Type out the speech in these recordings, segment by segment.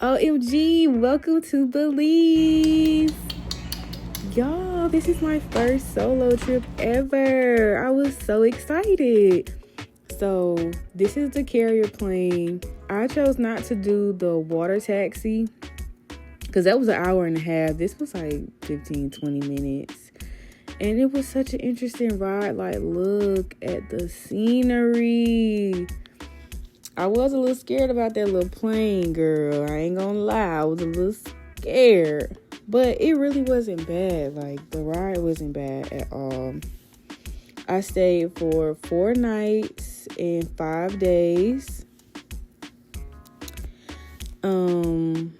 OMG, welcome to Belize. Y'all, this is my first solo trip ever. I was so excited. So, this is the carrier plane. I chose not to do the water taxi because that was an hour and a half. This was like 15, 20 minutes. And it was such an interesting ride. Like, look at the scenery. I was a little scared about that little plane, girl. I ain't gonna lie. I was a little scared. But it really wasn't bad. Like, the ride wasn't bad at all. I stayed for 4 nights and 5 days. Hold on.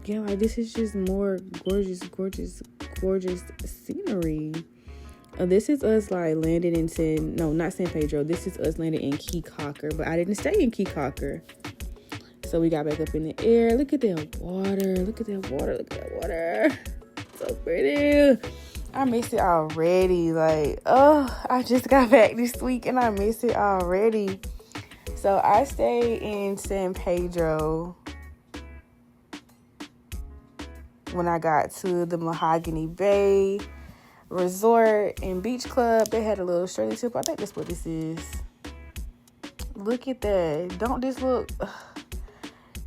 Yeah, like, this is just more gorgeous scenery. This is us like landed in not San Pedro. This is us landed in Key Cocker, but I didn't stay in Key Cocker. So we got back up in the air. Look at that water. Look at that water. So pretty. I miss it already. Like, I just got back this week and I miss it already. So I stayed in San Pedro when I got to the Mahogany Bay Resort and Beach Club. They had a little Shirley tip. I think that's what this is. Look at that. Don't this look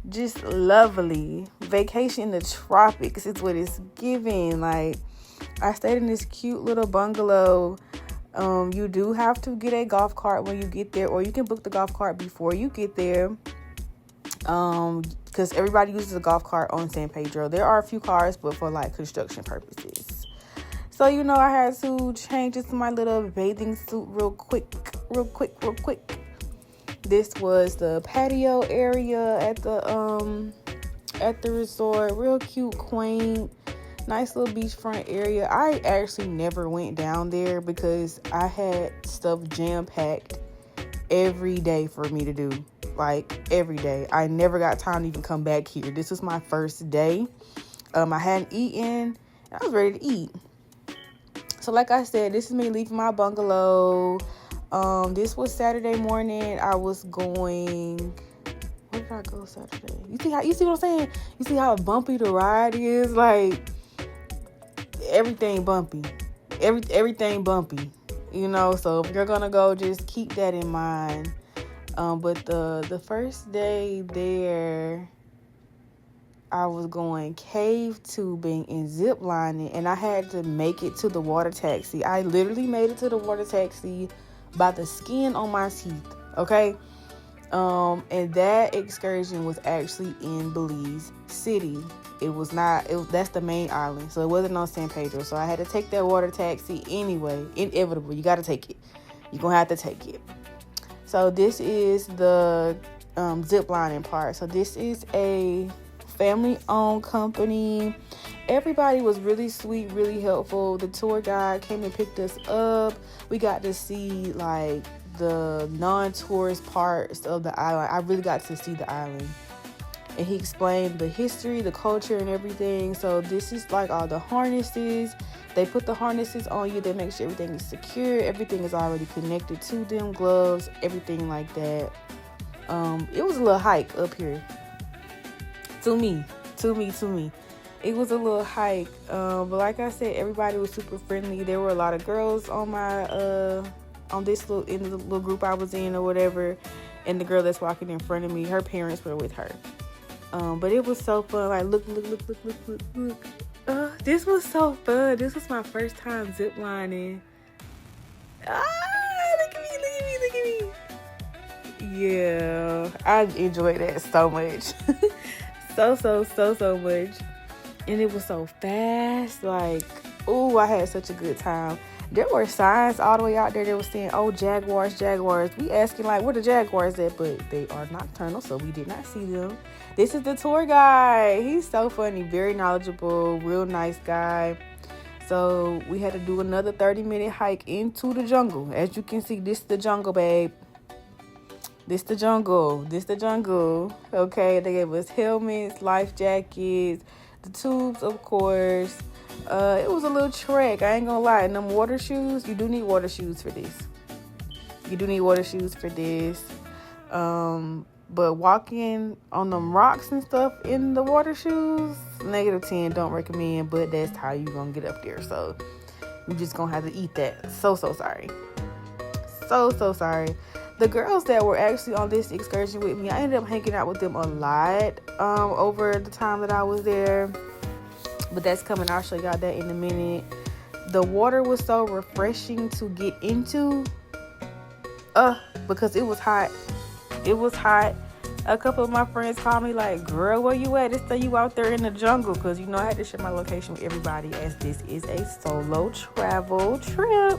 just lovely? Vacation in the tropics is what it's giving. Like, I stayed in this cute little bungalow. You do have to get a golf cart when you get there, or you can book the golf cart before you get there. Because everybody uses a golf cart on San Pedro. There are a few cars, but for like construction purposes. So, I had to change into my little bathing suit real quick. This was the patio area at the resort. Real cute, quaint, nice little beachfront area. I actually never went down there because I had stuff jam-packed every day for me to do. Like, every day. I never got time to even come back here. This was my first day. I hadn't eaten, and I was ready to eat. So like I said, this is me leaving my bungalow. This was Saturday morning. I was going... Where did I go Saturday? You see what I'm saying? You see how bumpy the ride is? Like, everything bumpy. Everything bumpy. So if you're gonna go, just keep that in mind. But the first day there, I was going cave tubing and zip lining, and I had to make it to the water taxi. I literally made it to the water taxi by the skin on my teeth, okay? And that excursion was actually in Belize City. That's the main island, so it wasn't on San Pedro. So I had to take that water taxi anyway. Inevitable, you got to take it. You're going to have to take it. So this is the zip lining part. So this is a family-owned company. Everybody was really sweet, really helpful. The tour guide came and picked us up. We got to see like the non-tourist parts of the island. I really got to see the island. And he explained the history, the culture, and everything. So this is like all the harnesses. They put the harnesses on you. They make sure everything is secure. Everything is already connected to them. Gloves, everything like that. It was a little hike up here. To me. It was a little hike. But like I said, everybody was super friendly. There were a lot of girls on my in the little group I was in or whatever. And the girl that's walking in front of me, her parents were with her. But it was so fun. Like, look. This was so fun. This was my first time zip lining. Look at me. Yeah, I enjoyed that so much. so much. And it was so fast. Like, I had such a good time. There were signs all the way out there that was saying, Jaguars. We asking, like, where the Jaguars at? But they are nocturnal, so we did not see them. This is the tour guide. He's so funny, very knowledgeable, real nice guy. So we had to do another 30-minute hike into the jungle. As you can see, this is the jungle, babe. This the jungle. Okay, they gave us helmets, life jackets, the tubes, of course. It was a little trek. I ain't gonna lie. And them water shoes, you do need water shoes for this. But walking on them rocks and stuff in the water shoes, -10, don't recommend, but that's how you gonna get up there. So you just gonna have to eat that. So sorry. So sorry. The girls that were actually on this excursion with me, I ended up hanging out with them a lot over the time that I was there. But that's coming. I'll show y'all that in a minute. The water was so refreshing to get into because it was hot. It was hot. A couple of my friends called me like, girl, where you at? They say you out there in the jungle, because you know I had to share my location with everybody, as this is a solo travel trip.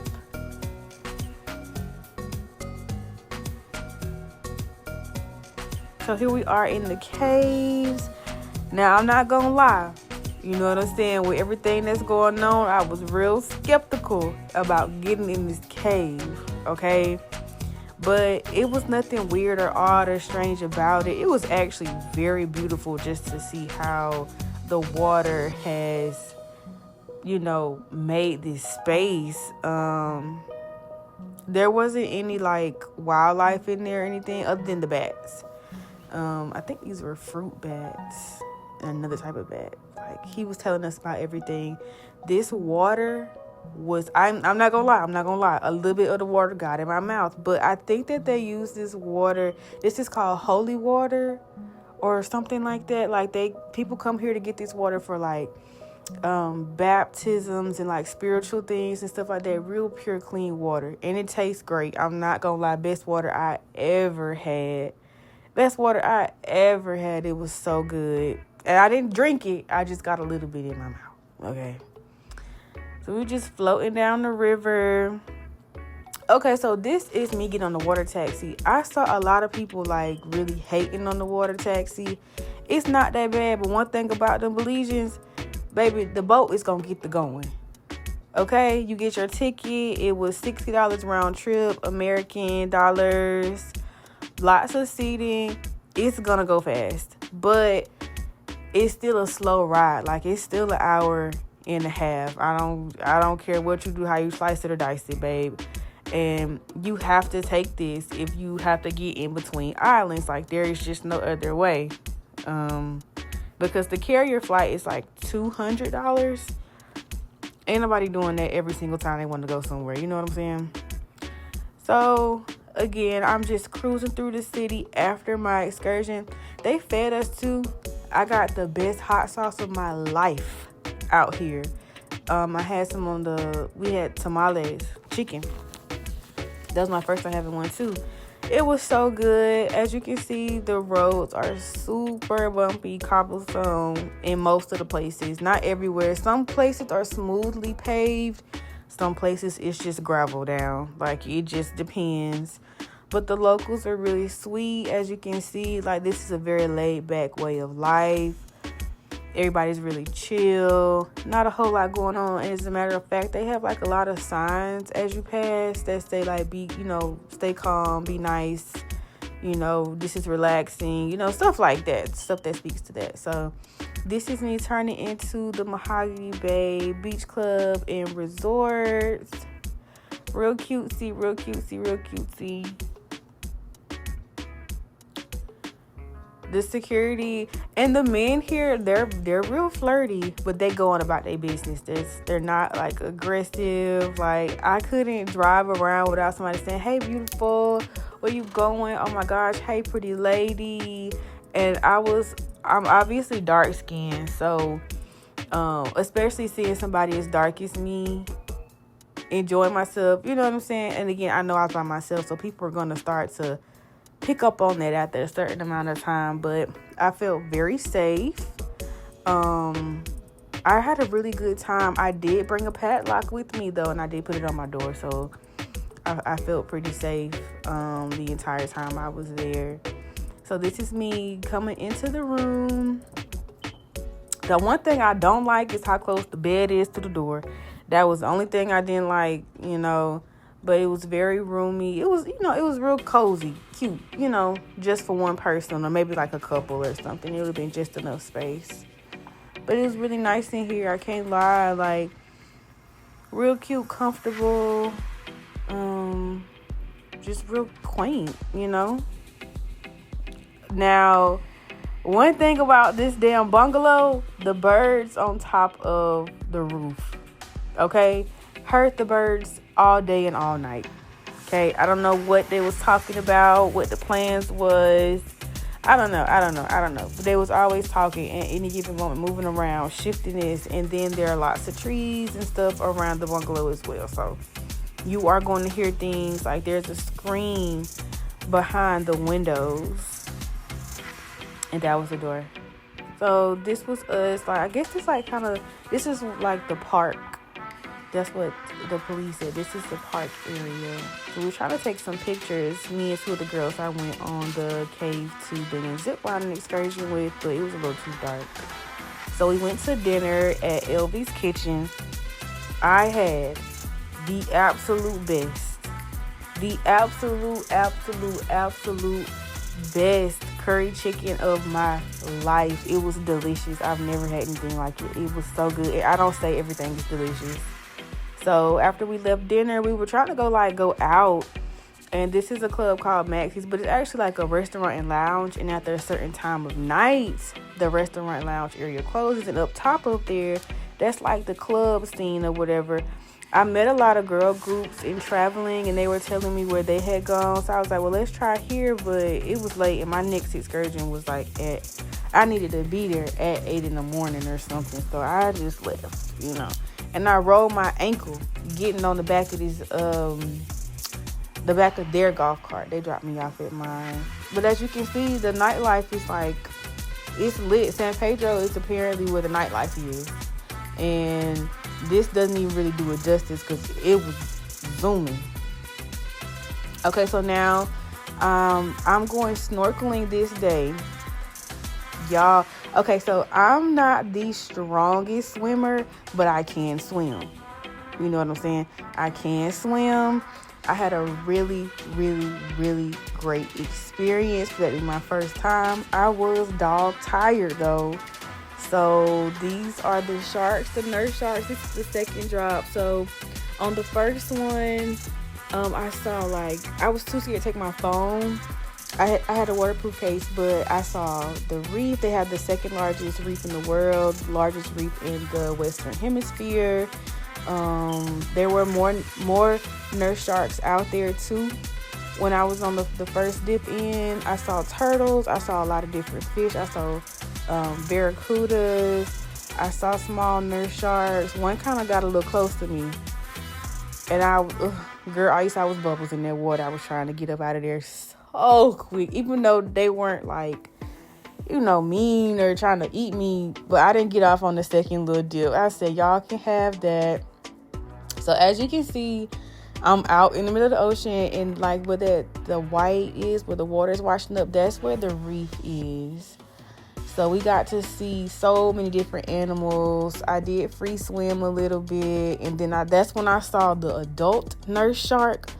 So here we are in the caves. Now, I'm not gonna lie, you know what I'm saying, with everything that's going on, I was real skeptical about getting in this cave, okay? But it was nothing weird or odd or strange about it. It was actually very beautiful just to see how the water has, you know, made this space. There wasn't any like wildlife in there or anything other than the bats. I think these were fruit bats, another type of bat. Like, he was telling us about everything. This water was, I'm not gonna lie, a little bit of the water got in my mouth, but I think that they use this water, this is called holy water or something like that. Like, people come here to get this water for like baptisms and like spiritual things and stuff like that. Real pure clean water, and it tastes great. I'm not gonna lie, best water I ever had. It was so good. And I didn't drink it, I just got a little bit in my mouth. Okay, so we're just floating down the river. Okay, so this is me getting on the water taxi. I saw a lot of people like really hating on the water taxi. It's not that bad, but one thing about the Belizeans, baby, the boat is gonna get the going. Okay, you get your ticket. It was $60 round trip, American dollars. Lots of seating. It's gonna go fast, but it's still a slow ride. Like, it's still an hour and a half. I don't care what you do, how you slice it or dice it, babe. And you have to take this if you have to get in between islands. Like, there is just no other way. Because the carrier flight is like $200. Ain't nobody doing that every single time they want to go somewhere. You know what I'm saying? So, again, I'm just cruising through the city after my excursion. They fed us too. I got the best hot sauce of my life out here. I had we had tamales, chicken. That was my first time having one too. It was so good. As you can see, the roads are super bumpy, cobblestone in most of the places. Not everywhere. Some places are smoothly paved. Some places it's just gravel down. Like, it just depends. But the locals are really sweet. As you can see, like, this is a very laid back way of life. Everybody's really chill. Not a whole lot going on. And as a matter of fact, they have like a lot of signs as you pass that say like, stay calm, be nice, this is relaxing, stuff like that. Stuff that speaks to that. So this is me turning into the Mahogany Bay Beach Club and Resorts. Real cutesy. The security and the men here, they're real flirty, but they go on about their business. They're not like aggressive. Like, I couldn't drive around without somebody saying, "Hey, beautiful, where you going? Oh my gosh, hey, pretty lady." And I'm obviously dark skinned, so especially seeing somebody as dark as me, enjoying myself, you know what I'm saying? And again, I know I was by myself, so people are gonna start to pick up on that after a certain amount of time, but I felt very safe. I had a really good time. I did bring a padlock with me though, and I did put it on my door, so I felt pretty safe the entire time I was there. So this is me coming into the room. The one thing I don't like is how close the bed is to the door. That was the only thing I didn't like, but it was very roomy. It was, it was real cozy, cute, just for one person or maybe like a couple or something. It would have been just enough space. But it was really nice in here. I can't lie. Like, real cute, comfortable, just real quaint, Now, one thing about this damn bungalow, the birds on top of the roof, okay, heard the birds all day and all night. Okay, I don't know what they was talking about, what the plans was. I don't know. But they was always talking at any given moment, moving around, shifting this, and then there are lots of trees and stuff around the bungalow as well. So you are going to hear things like there's a screen behind the windows, and that was the door. So this was us. Like, I guess this this is like the park. That's what the police said. This is the park area. So we were trying to take some pictures. Me and two of the girls I went on the cave tubing and zip lining excursion with, but it was a little too dark. So we went to dinner at LV's Kitchen. I had the absolute best. The absolute best curry chicken of my life. It was delicious. I've never had anything like it. It was so good. I don't say everything is delicious. So after we left dinner, we were trying to go out, and this is a club called Maxie's, but it's actually like a restaurant and lounge, and after a certain time of night, the restaurant and lounge area closes, and up top of there, that's like the club scene or whatever. I met a lot of girl groups in traveling, and they were telling me where they had gone, so I was like, well, let's try here, but it was late, and my next excursion was like I needed to be there at 8 in the morning or something, so I just left, And I rolled my ankle getting on the back of the back of their golf cart. They dropped me off at mine. But as you can see, the nightlife is it's lit. San Pedro is apparently where the nightlife is. And this doesn't even really do it justice because it was zooming. Okay, so now I'm going snorkeling this day. Y'all, okay, so I'm not the strongest swimmer, but I can swim. You know what I'm saying? I can swim. I had a really, really, really great experience. That was my first time. I was dog tired though. So these are the sharks, the nurse sharks. This is the second drop. So on the first one, I saw I was too scared to take my phone. I had a waterproof case, but I saw the reef. They have the second largest reef in the world, largest reef in the Western Hemisphere. There were more nurse sharks out there too. When I was on the first dip in, I saw turtles. I saw a lot of different fish. I saw barracudas. I saw small nurse sharks. One kind of got a little close to me, and I was bubbles in that water. I was trying to get up out of there so quick, even though they weren't mean or trying to eat me, but I didn't get off on the second little dip. I said, y'all can have that. So as you can see, I'm out in the middle of the ocean, and where the white is, where the water is washing up, that's where the reef is. So we got to see so many different animals. I did free swim a little bit, and then that's when I saw the adult nurse shark.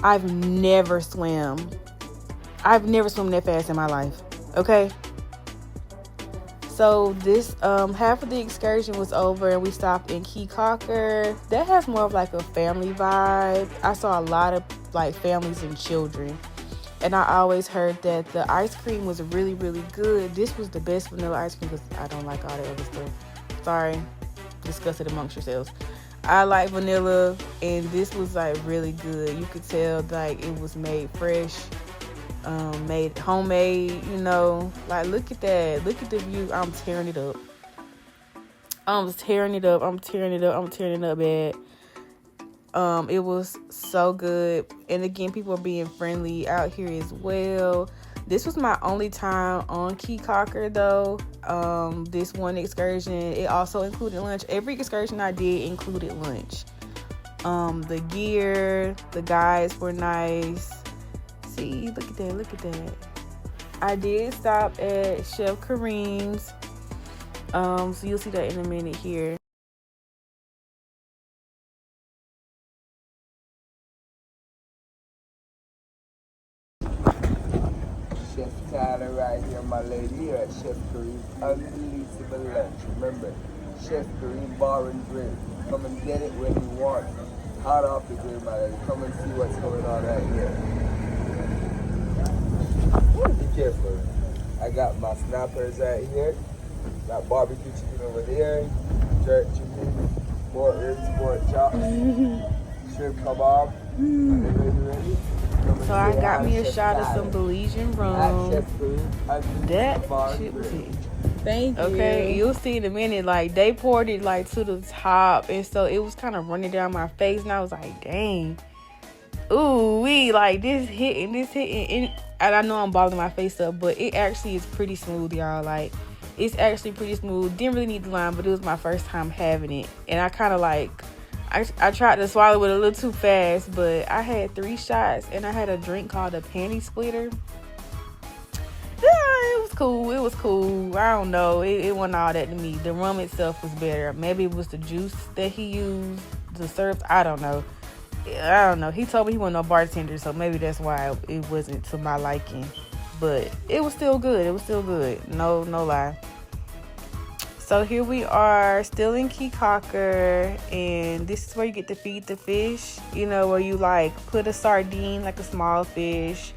I've never swum that fast in my life. Okay. So this half of the excursion was over, and we stopped in Key Cocker. That has more of a family vibe. I saw a lot of families and children, and I always heard that the ice cream was really, really good. This was the best vanilla ice cream because I don't like all the other stuff. Sorry, discuss it amongst yourselves. I like vanilla, and this was really good. You could tell it was made fresh. Made homemade, look at that. Look at the view. I'm tearing it up. I'm tearing it up bad. It was so good. And again, people are being friendly out here as well. This was my only time on Key Cocker though. This one excursion, it also included lunch. Every excursion I did included lunch. The gear, the guides were nice. See, look at that. I did stop at Chef Kareem's. So you'll see that in a minute here. Chef Tyler right here, my lady, here at Chef Kareem's Unbelievable Lunch. Remember, Chef Kareem Bar and Grill. Come and get it when you want. Hot off the grill, my lady. Come and see what's going on right here. Be careful. I got my snappers right here. Got barbecue chicken over there. Jerk chicken. Pork ribs, pork chops. Shrimp kebab. Ready? So I got me a shot of some Belizean rum. That shit was it. Thank you. Okay, you'll see in a minute. Like, they poured it like to the top, and so it was kind of running down my face, and I was like, dang. Ooh, like this hitting, and I know I'm balling my face up, but it actually is pretty smooth, y'all. Like, it's actually pretty smooth. Didn't really need the lime, but it was my first time having it, and I kind of like, I tried to swallow it a little too fast, but I had 3 shots, and I had a drink called a panty splitter. Yeah, it was cool. I don't know, it wasn't all that to me. The rum itself was better. Maybe it was the juice that he used, the syrup. I don't know. He told me he wasn't no bartender, so maybe that's why it wasn't to my liking. But it was still good. No lie. So here we are, still in Key Cocker, and this is where you get to feed the fish. You know, where you like put a sardine, like a small fish,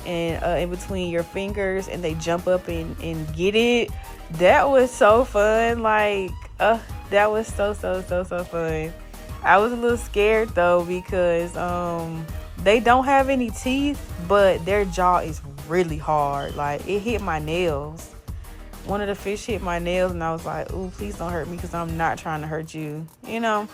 and in between your fingers, and they jump up and get it. That was so fun. Like, that was so fun. I was a little scared though, because they don't have any teeth, but their jaw is really hard. Like, it hit my nails. One of the fish hit my nails, and I was like, ooh, please don't hurt me, because I'm not trying to hurt you. You know,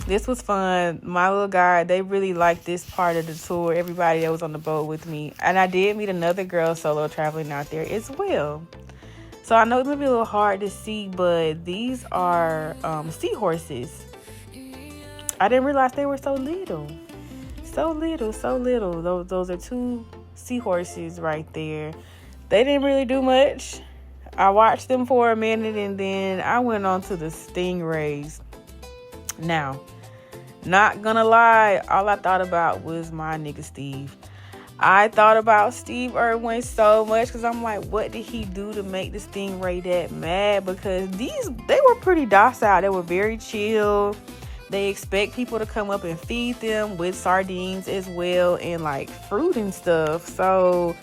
this was fun. My little guy, they really liked this part of the tour, everybody that was on the boat with me. And I did meet another girl solo traveling out there as well. So I know it's going to be a little hard to see, but these are seahorses. I didn't realize they were so little. Those are 2 seahorses right there. They didn't really do much. I watched them for a minute, and then I went on to the stingrays. Now, not gonna lie, all I thought about was my nigga Steve. I thought about Steve Irwin so much, because I'm like, what did he do to make the stingray that mad? Because they were pretty docile. They were very chill. They expect people to come up and feed them with sardines as well, and like fruit and stuff. So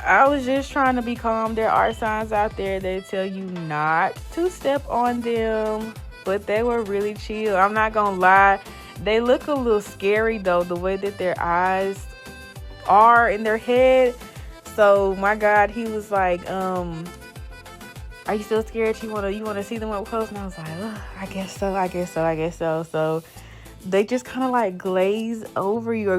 I was just trying to be calm. There are signs out there that tell you not to step on them, but they were really chill. I'm not gonna lie. They look a little scary though, the way that their eyes are in their head. So my God, he was like, are you still scared? You wanna see them up close? And I was like, I guess so. So they just kind of like graze over you.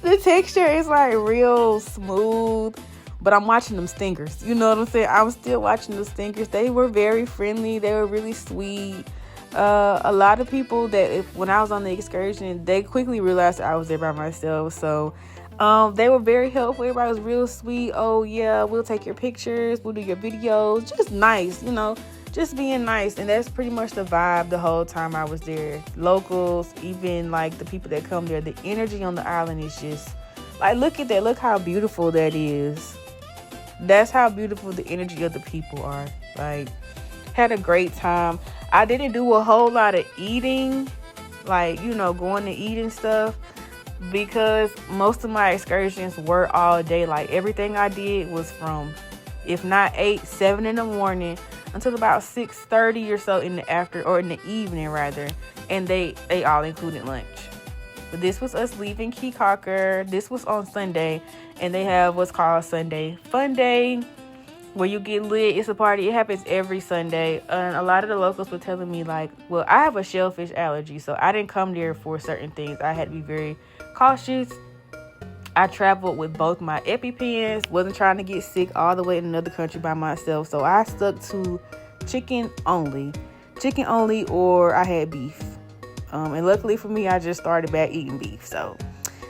The texture is like real smooth, but I'm watching them stingers. You know what I'm saying? I'm still watching the stingers. They were very friendly. They were really sweet. A lot of people when I was on the excursion, they quickly realized I was there by myself. So they were very helpful. Everybody was real sweet. Oh yeah, we'll take your pictures, we'll do your videos. Just nice, you know, just being nice. And that's pretty much the vibe the whole time I was there. Locals, even like the people that come there, the energy on the island is just like, look at that. Look how beautiful that is. That's how beautiful the energy of the people are. Like, had a great time. I didn't do a whole lot of eating, like, you know, going to eat and stuff, because most of my excursions were all day. Like, everything I did was from, if not 7 in the morning until about 6:30 or so in the evening rather. And they all included lunch. But this was us leaving Key Cocker. This was on Sunday, and they have what's called Sunday Fun Day, where you get lit. It's a party. It happens every Sunday. And a lot of the locals were telling me, like, well, I have a shellfish allergy, so I didn't come there for certain things. I had to be very cautious. I traveled with both my EpiPens. Wasn't trying to get sick all the way in another country by myself. So I stuck to chicken only, or I had beef. And luckily for me, I just started back eating beef. So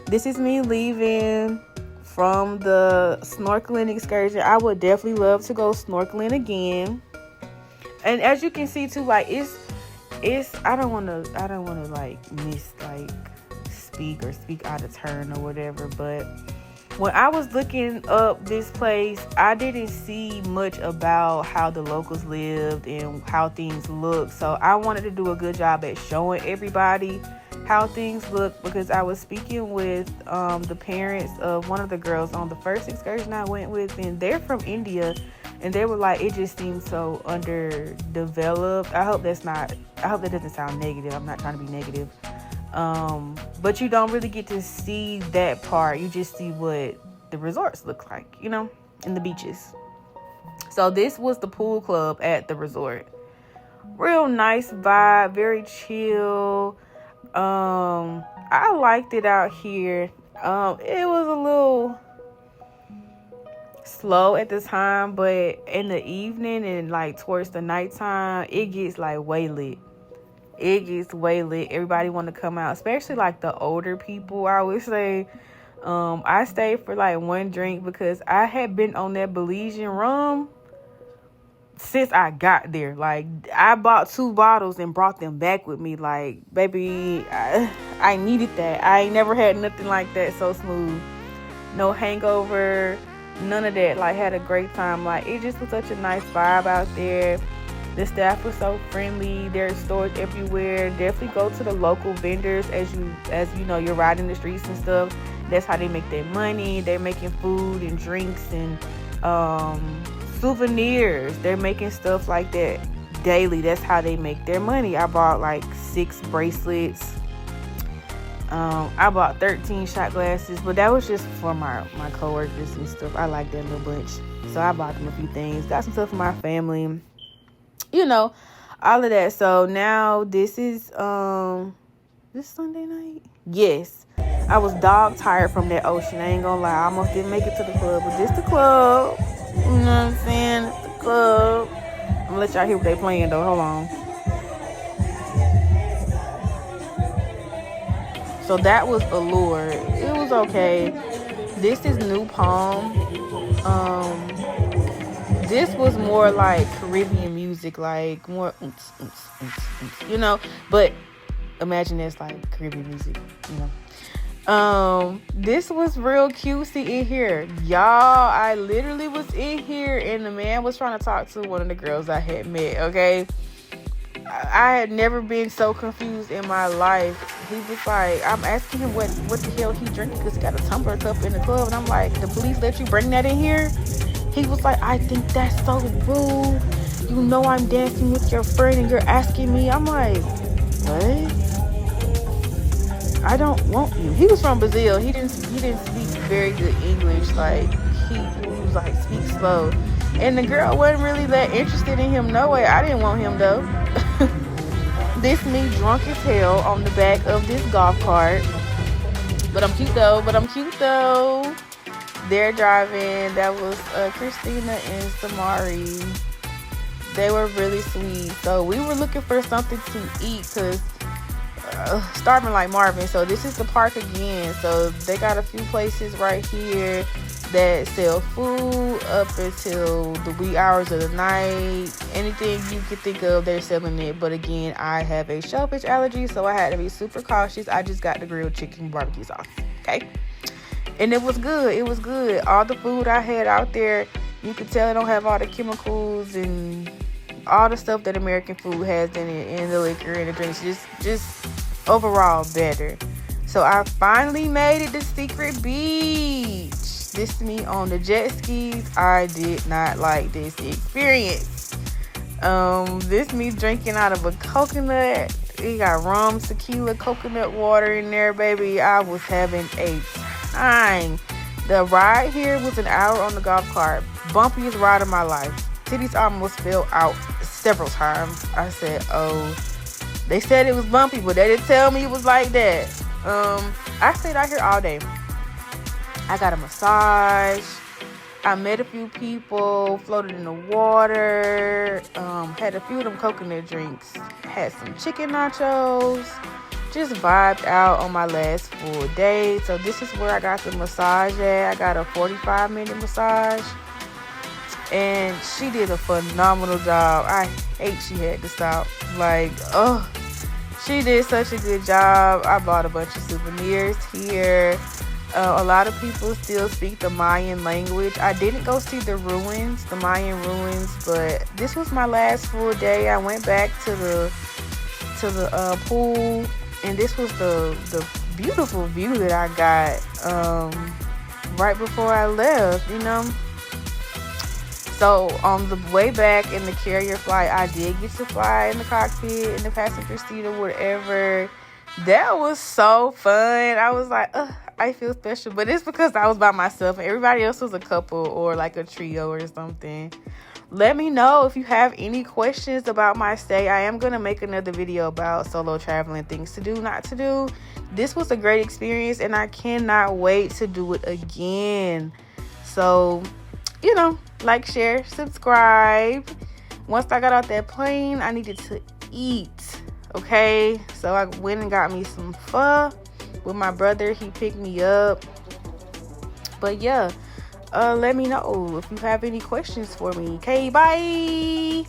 this is me leaving from the snorkeling excursion. I would definitely love to go snorkeling again. And as you can see too, like, it's I don't want to like speak out of turn or whatever, but when I was looking up this place, I didn't see much about how the locals lived and how things look. So I wanted to do a good job at showing everybody how things look, because I was speaking with the parents of one of the girls on the first excursion I went with, and they're from India, and they were like, it just seems so underdeveloped. I hope that doesn't sound negative. I'm not trying to be negative. But you don't really get to see that part. You just see what the resorts look like, and the beaches. So this was the pool club at the resort. Real nice vibe, very chill. I liked it out here. It was a little slow at the time, but in the evening and like towards the nighttime, it gets like way lit. Everybody want to come out, especially like the older people. I would say I stayed for like one drink because I had been on that Belizean rum since I got there. Like, I bought 2 bottles and brought them back with me. Like, baby, I needed that. I ain't never had nothing like that so smooth. No hangover, none of that. Like, had a great time. Like, it just was such a nice vibe out there. The staff was so friendly. There's stores everywhere. Definitely go to the local vendors as you know, you're riding the streets and stuff. That's how they make their money. They're making food and drinks and souvenirs. They're making stuff like that daily. That's how they make their money. I bought like 6 bracelets. I bought 13 shot glasses, but that was just for my coworkers and stuff. I like that little bunch, so I bought them a few things. Got some stuff for my family, all of that. So now this is this Sunday night. Yes, I was dog tired from that ocean. I ain't gonna lie, I almost didn't make it to the club, but this the club. You know what I'm saying? It's the club. I'm gonna let y'all hear what they playing though. Hold on. So that was Allure. It was okay. This is New Palm. This was more like Caribbean music, like more, but imagine it's like Caribbean music, This was real cutesy in here. Y'all, I literally was in here and the man was trying to talk to one of the girls I had met, okay? I had never been so confused in my life. He was like, I'm asking him what the hell he drinking because he got a tumbler cup in the club. And I'm like, the police let you bring that in here? He was like, I think that's so rude. You know I'm dancing with your friend and you're asking me. I'm like, what? I don't want you. He was from Brazil. He didn't speak very good English. Like, he was like, speak slow. And the girl wasn't really that interested in him. No way. I didn't want him though. This me drunk as hell on the back of this golf cart. But I'm cute though. They're driving. That was Christina and Samari. They were really sweet. So we were looking for something to eat because starving like Marvin. So this is the park again. So they got a few places right here that sell food up until the wee hours of the night. Anything you could think of, they're selling it. But again, I have a shellfish allergy, so I had to be super cautious. I just got the grilled chicken barbecue sauce. Okay. And it was good. All the food I had out there, you could tell it don't have all the chemicals and all the stuff that American food has in it, and the liquor and the drinks. Just overall better. So I finally made it to Secret Beach. This me on the jet skis. I did not like this experience. This me drinking out of a coconut. It got rum, tequila, coconut water in there, baby. I was having a time. The ride here was an hour on the golf cart. Bumpiest ride of my life. Titties almost fell out several times. I said, oh, they said it was bumpy, but they didn't tell me it was like that. I stayed out here all day. I got a massage. I met a few people, floated in the water, had a few of them coconut drinks, had some chicken nachos, just vibed out on my last full day. So this is where I got the massage at. I got a 45-minute massage, and she did a phenomenal job. I hate she had to stop. Like, oh, she did such a good job. I bought a bunch of souvenirs here. A lot of people still speak the Mayan language. I didn't go see the Mayan ruins, but this was my last full day. I went back to the pool And this was the beautiful view that I got right before I left, you know. So on the way back in the carrier flight, I did get to fly in the cockpit, in the passenger seat or whatever. That was so fun. I was like, I feel special. But it's because I was by myself and everybody else was a couple or like a trio or something. Let me know if you have any questions about my stay. I am going to make another video about solo traveling, things to do, not to do. This was a great experience and I cannot wait to do it again. So, you know, like, share, subscribe. Once I got out that plane, I needed to eat. Okay, so I went and got me some pho with my brother. He picked me up. But yeah, let me know if you have any questions for me. Okay, bye.